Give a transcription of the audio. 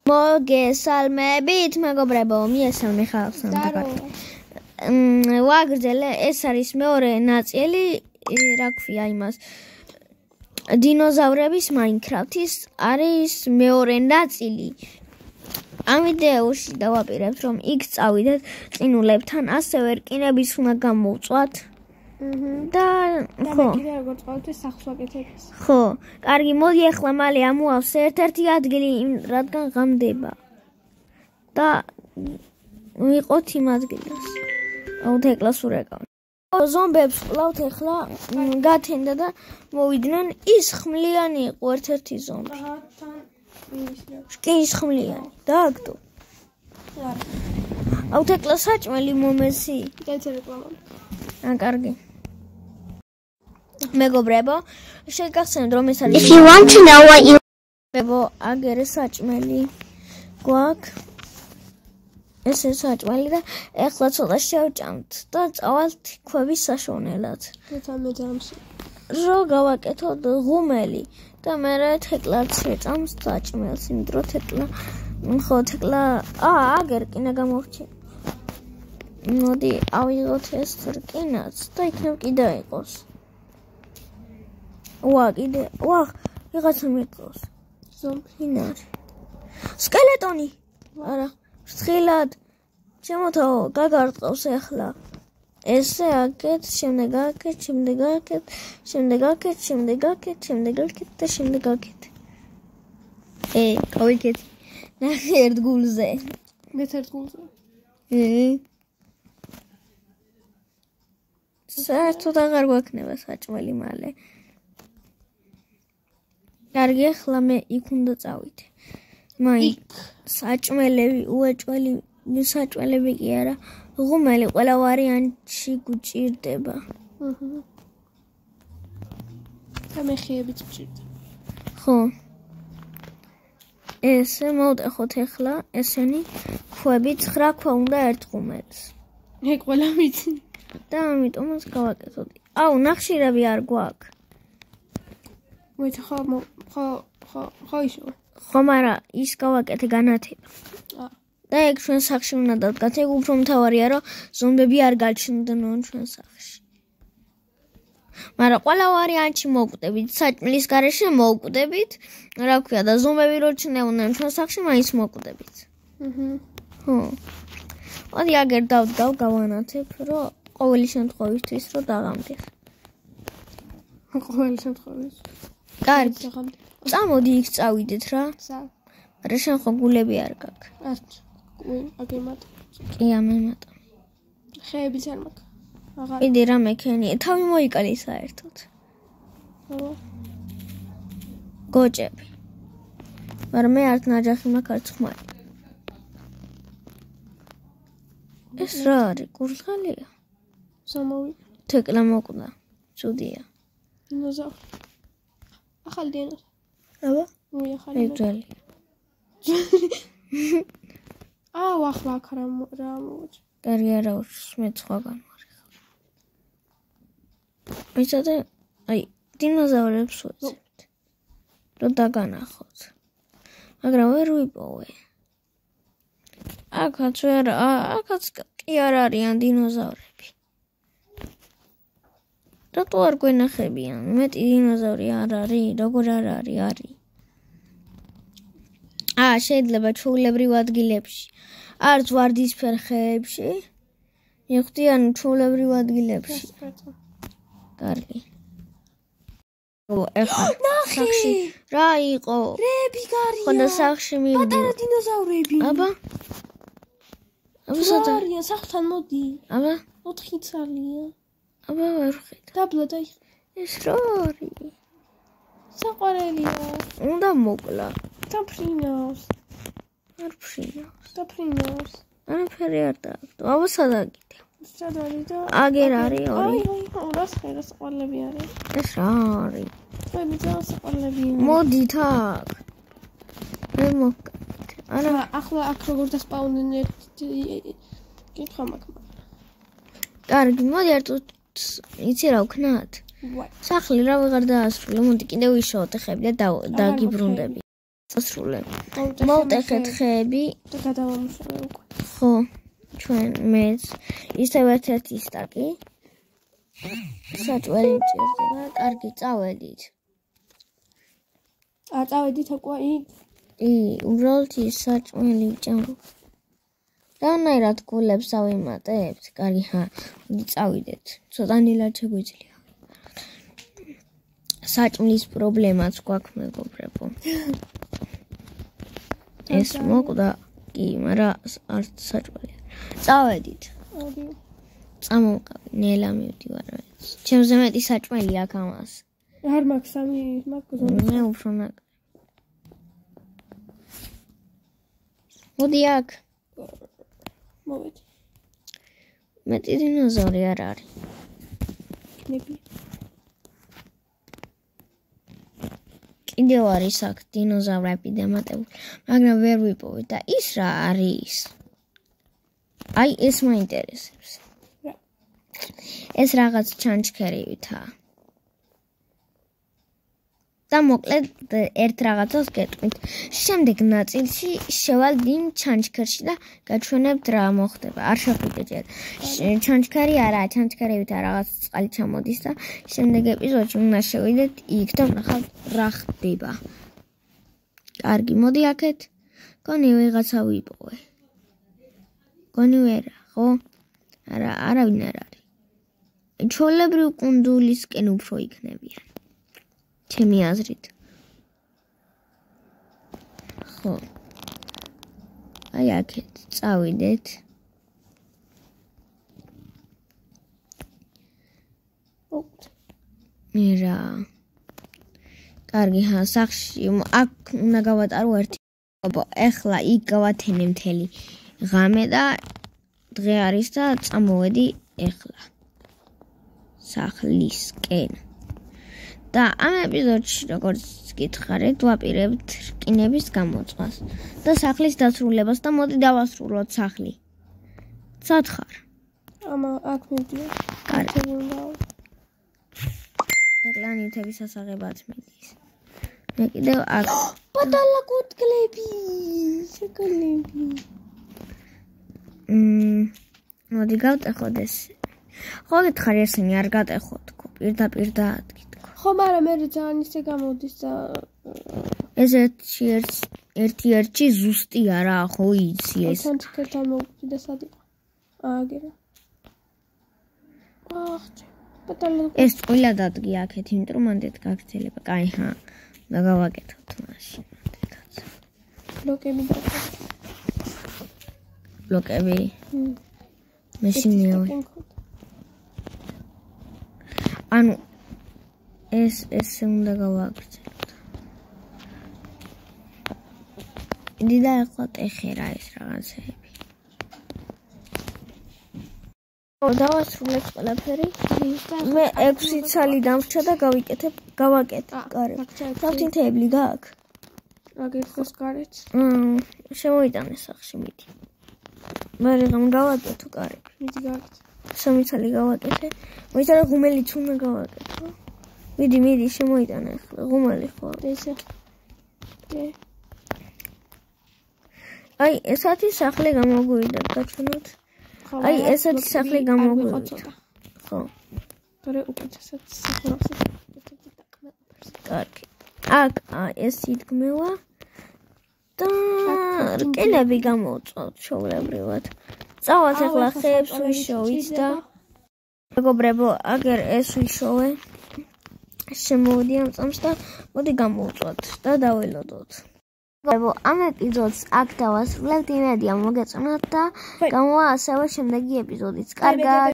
მოგესალმებით, მეგობრებო, მიესალმე ხალხს. ვაგრძელე, ეს არის მეორე ნაწილი, რა ქვია იმას. დინოზავრების Minecraft-ის არის მეორე ნაწილი. ამ ვიდეოში დავაპირებთ, რომ იქ წავიდეთ წინულებთან, ასევე რკინების უნდა გამოვწვათ. და ხო. ხო, კარგი, მოდი ახლა მალე ამოავს ერთ-ერთი ადგილი, რადგან ღამდება. და ვიყოთ იმ ადგილას. აუთ ეკლას ურეკავთ. ზომბებს ყლავთ ახლა გათენდა და მოვიდნენ ის ხმლიანი იყო ერთ-ერთი ზომბი. ის ხმლიანი. დააგდო. აუთ ეკლას საჭმელი მომესი. კარგი. მეგობრებო, შეგახსენებთ რომ ეს არის If you want to know what you მეგობრებო, აგერე საჭმელი გვაქვს. ესე საჭმელი და ეხლა ცოტა შევჭამთ და წავალთ ქვების საშოვნელად. რო გავაკეთოთ ღუმელი და მერე თეკლაც შეჭამს საჭმელს, იმ დრო თეკლა ხო თეკლა აგერ რკინა გამორჩა. მოდი ავიღოთ ეს რკინაც და იქნებ კიდე იყოს. კიდე ვიღაცა მიკლავს. ზომბინარი. სკელეტონი. არა, ფრთხილად. შემოთავო, გაგარტყავს ახლა. ესე აკეთ, შემდეგ აკეთ, შემდეგ აკეთ, შემდეგ აკეთ, შემდეგ აკეთ, შემდეგ აკეთ და შემდეგ აკეთ. გავიქეთ. ნახე ერთ გულზე. ერთ გულზე. საერთოდ აღარ გვექნება საჭმელი მალე. კარგი, ახლა მე იქ უნდა წავიდე. მაინც საჭმელები, უეჭველი საჭმელები კი არა, ღუმელი ყველა ვარიანტში გვჭირდება. და მეხიებიც გვჭირდება. ხო. ესე მოვტეხოთ ახლა ესენი ქვები 9 ქვა უნდა ერთ ღუმელს. ყველა ვიცი. და ამიტომაც გავაკეთოთ. ნახშირები არ გვაქვს. მოიცა ხო ისო. ხო, მაგრამ ის გავაკეთე განათება. და ეგ ჩვენ სახლში უნდა დავდგათ. ეგ უფრო მთავარია, რომ ზომბები არ გაჩნდნენ ჩვენ სახლში. მაგრამ ყველა ვარიანტში მოვკვდებით, საჭმლის გარეშე მოვკვდებით, რა ქვია და ზომბები რო ჩნდებოდნენ ჩვენ სახლში, მაინც მოვკვდებით. ხო. მოდი აგერ დავდგავ, გავანათებ, რომ ყოველი შემთხვევისთვის რო დაღამდიხ. ყოველი შემთხვევისთვის. კარგი. წამოდი იქ წავიდეთ რა. არა შენ ხო გულები არ გაქვს. არც. აგემატა. კი ამემატა. ხეებიც არ მაქვს. აღარ. კიდე რა მექენია. თავი მოიკალი საერთოდ. ხო. გოჭები. მაგრამ მე არც ნაჯახი მაქვს, არც ხმარი. ეს რა არის? კურდღელია? ზომოვი. თეკლა მოკვდა. ცუდია. დინოზავრი. ახალი დინოზავრი. აბა? ახალი. ეძელი. ახლა აქ რა მოვაჭ. კარგი არა უშ მე სხვაგან ვარ. მიცადე დინოზავრებს ვუძებთ. რო დაგანახოთ. მაგრამ ვერ ვიპოვე. აქაც კი არ არიან დინოზავრები. რატო არ გვენახებიან? მეტი დინოზავრი არ არის, როგორ არ არის? შეიძლება ჩვეულებრივ ადგილებში. არც ვარდისფერ ხეებში. მიხვდიან ჩვეულებრივ ადგილებში. კარგი. ეხლა სახლში რა იყო? რები გარია. ხონდა სახლში მივიდი. პატარა დინოზავრები. აბა სადა? სახლთან მოდი. აბა 4 ცალია. აბა ვერ ხედავ. დაბლა და ეს რა არის? საყვარელია. უნდა მოკლა. დაფრინავს. არ ფრინავს. დაფრინავს. არაფერი არ დააგდო. აბა სადა კიდე? სადა არის და აგერ არის ორი. რას ხედავს საყვარლები არის? ეს რა არის? მე ძაას საყვარლები. მოდით აქ. მე მოვკეთე. არა, ახლა აქ როგორ დასპაუნდნენ კითხვა მაქვს. კარგი, მოდი ერთო იცი რა ვქნათ? სახლი რა ვეღარ დაასრულე, მოდი კიდევ ვიშოვოთ ხები და დაგიბრუნდები. დასრულე. მოვტეხეთ ხეები და გადავამუშავე უკვე. ხო, ჩვენ მეც ისევ ერთ-ერთი სტაკი. საჭველი მჭირდება, კარგი წავედით. წავედით უკვე უბრალოდ ის საჭველი ჭამო. რანაირად გულებს ავიმატებთ? კარგი, მოდი წავიდეთ. ცოტანილად შეგვიძლია. საჭმლის პრობლემაც გვაქვს მეგობრებო. ეს მოკვდა, კი, მაგრამ არც საჭმელია. წავედით. წამოვყავი, ნელა მივდივარ. ჩემზე მეტი საჭმელი აქვს ამას. არ მაქვს სამი მაქვს. მე უფრო ნაკლები. მოდი აქ. მოვედი. მეტი დინოზავრი არ არის. ნები. კიდევ არის აქ დინოზავრები დამატებული, მაგრამ ვერ ვიპოვე და ის რა არის? აი ეს მაინტერესებს. ეს რაღაც ჩანჩქერივითაა. და მოკლედ ერთ რაღაცას გეტყვით. შემდეგ ნაწილში შევალ დიდ ჩანჩქერში და გაჩვენებთ რა მოხდება. არ შეხვიდეთ. ჩანჩქერი არაა, ჩანჩქერივითაა რაღაც წყალი ჩამოდის და შემდეგ ეპიზოდში უნდა შევიდეთ იქ და ვნახავთ რა ხდება. კარგი, მოდი აქეთ. გონი ვიღაცა ვიპოვე. გონი ვერა, ხო? არა, არავინ არ არის. ჩვეულებრივ კუნძულისკენ უფრო იქნებიან. ჩემი აზრით. ხო. აი აქეთ წავიდეთ. მერა. კარგი, სახში აქ უნდა გავატარო ერთი. ეხლა იქ გავათენე მთელი ღამე და დღე არის და წამოვედი ეხლა. სახლისკენ. და ამ ეპიზოდში, როგორც გითხარით, ვაპირებთ რკინების გამოწვას და სახლის დასრულებას და მოდი დავასრულოთ სახლი. სათხარ. აქ მივდივარ. კარგი. და კლანითების ასაღებად მიდის. მე კიდევ აქ. პატარა კუთკლები, შეკალები. მოდი გავტეხოთ ეს. ხო გითხარი ესენი არ გატეხოთ თქო, პირდაპირ დაადგით. ხო, მაგრამ მე ძალიან ისე გამოდის და ეს ერთი ზუსტი არაა, ხო იცი ეს. ჩანჩქერთან მოვუწი და სად იყო? აგერა. პატარა. ეს ყველა დადგი აქეთ, იმიტომ რომ ამდეთ გაგრძელება. კაი, და გავაკეთოთ მაშინ. ბლოკები და ბლოკები. მეშინიო. ანუ ეს უნდა გავაკეთოთ. იდი და ახლა ტეხერა ეს რაღაცები. დავასრულეთ ყველაფერი. მე 6 ცალი დამრჩა და გავაკეთებ კარებს. თავთინთეებლი გააქვს? აგერხოს გარეთ. შემოიტანე სახში მიდი. მე რამ გავაკეთო კარები. მიდი გავაკეთე. 3 ცალი გავაკეთე. მოიწერა ღუმელიც უნდა გავაკეთო. მიდი შემოიტანე ახლა ღუმელი ხო? ესე. აი ესეთი სახლი გამოგვივიდა გაჩვენოთ. აი ესეთი სახლი გამოგვივიდა. ხო. თორე უკეთესად სახლს კარგი. აქ ეს იდგმევა და რკინები გამოვწვავთ ჩვეულებრივად. წავათ ახლა ხეებს ვიშოვით და მეგობრებო, აგერ ეს ვიშოვე. შემოვიდი ამ წამს და მოდი გამოვწვათ და დაველოდოთ. მეგობრებო, ამ ეპიზოდს აქ დავასრულებთ. იმედია მოგეწონათ და გამოვა ასევე შემდეგი ეპიზოდიც. კარგად.